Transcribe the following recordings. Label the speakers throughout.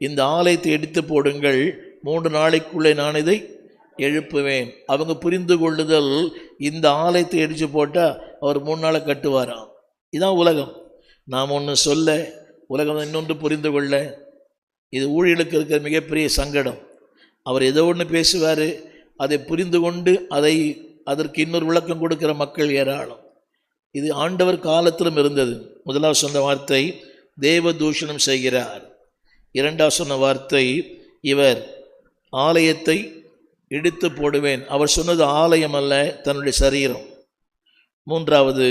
Speaker 1: இந்த ஆலயத்தை எடுத்து போடுங்கள், 3 நாளைக்குள்ளே நான் இதை எழுப்புவேன். அவங்க புரிந்து கொள்ளுதல், இந்த ஆலயத்தை அடித்து போட்டால் அவர் 3 நாளை கட்டுவாராம். இதுதான் உலகம். நாம் ஒன்று சொல்ல, உலகம் இன்னொன்று புரிந்து கொள்ள. இது ஊழியர்களுக்கு இருக்கிற மிகப்பெரிய சங்கடம். அவர் ஏதோ ஒன்று பேசுவார், அதை புரிந்து கொண்டு அதற்கு இன்னொரு விளக்கம் கொடுக்கிற மக்கள் ஏராளம். இது ஆண்டவர் காலத்திலும் இருந்தது. முதலாவது சொன்ன வார்த்தை தேவ தூஷணம் செய்கிறார். 2வது சொன்ன வார்த்தை இவர் ஆலயத்தை இடித்து போடுவேன். அவர் சொன்னது ஆலயம் அல்ல, தன்னுடைய சரீரம். 3வது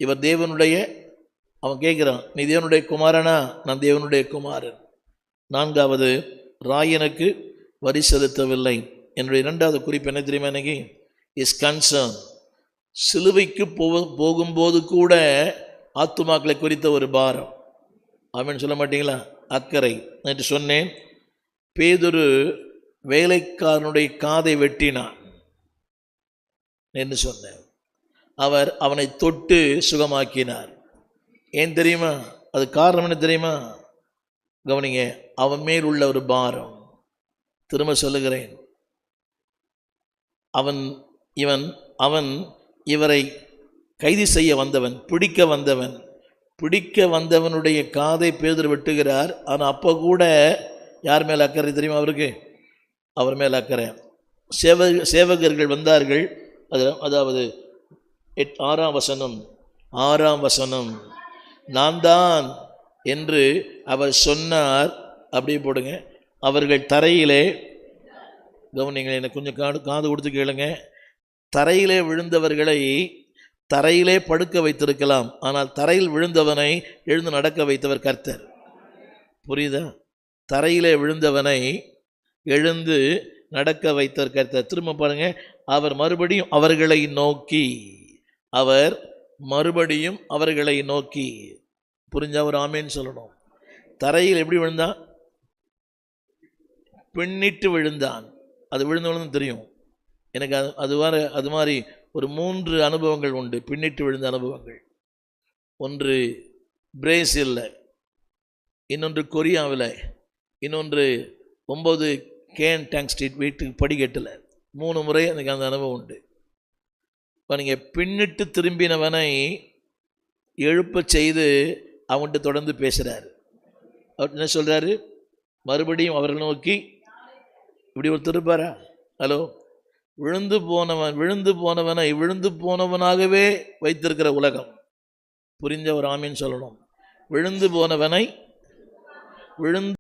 Speaker 1: இவர் தேவனுடைய, அவன் கேட்குறான், நீ தேவனுடைய குமாரனா? நான் தேவனுடைய குமாரன். 4வது ராயனுக்கு வரி செலுத்தவில்லை. என்னுடைய 2வது குறிப்பு என்ன தெரியுமா? இன்னைக்கு இஸ் கன்சர்ன். சிலுவைக்கு போகும்போது கூட ஆத்துமாக்களை குறித்த ஒரு பாரம். ஆமென் சொல்ல மாட்டீங்களா? அக்கறை. நேற்று சொன்னேன், பேதுரு வேலைக்காரனுடைய காதை வெட்டினான் என்று சொன்னேன். அவர் அவனை தொட்டு சுகமாக்கினார். ஏன் தெரியுமா? அது காரணம் என்ன தெரியுமா? கவனிங்க, அவன் மேல் உள்ள ஒரு பாரம். திரும்ப சொல்லுகிறேன், அவன் இவரை கைது செய்ய வந்தவன், பிடிக்க வந்தவனுடைய காதை பேதுரு வெட்டுகிறார். ஆனால் அப்போ கூட யார் மேல் அக்கறை தெரியுமா அவருக்கு? அவர் மேல் அக்கறை. சேவகர்கள் வந்தார்கள். அதாவது 6ஆம் வசனம் நான் தான் என்று அவர் சொன்னார். அப்படியே போடுங்க. அவர்கள் தரையிலே, கவனிங்க, எனக்கு கொஞ்சம் காது கொடுத்து கேளுங்க. தரையிலே விழுந்தவர்களை தரையிலே படுக்க வைத்திருக்கலாம், ஆனால் தரையில் விழுந்தவனை எழுந்து நடக்க வைத்தவர் கர்த்தர். புரியுதா? தரையிலே விழுந்தவனை எழுந்து நடக்க வைத்தவர் கர்த்தர். திரும்ப பாருங்க, அவர் மறுபடியும் அவர்களை நோக்கி. புரிஞ்சா ஒரு ஆமேன்னு சொல்லணும். தரையில் எப்படி விழுந்தான்? பின்னிட்டு விழுந்தான். அது விழுந்தவனு தெரியும் எனக்கு. அது மாதிரி ஒரு 3 அனுபவங்கள் உண்டு, பின்னிட்டு விழுந்த அனுபவங்கள். ஒன்று பிரேசிலில், இன்னொன்று கொரியாவில், இன்னொன்று 9 கேன் டேங்க் ஸ்ட்ரீட் வீட்டுக்கு படிக்கட்டில். 3 முறை எனக்கு அந்த அனுபவம் உண்டு. இப்போ நீங்கள் பின்னிட்டு திரும்பினவனை எழுப்ப செய்து அவன்கிட்ட தொடர்ந்து பேசுகிறார். அவர் என்ன சொல்கிறாரு? மறுபடியும் அவர்களை நோக்கி. இப்படி ஒருத்தர் இருப்பாரா? ஹலோ, விழுந்து போனவனாகவே வைத்திருக்கிற உலகம். புரிஞ்ச ஒரு ஆமீன் சொல்லணும். விழுந்து போனவனை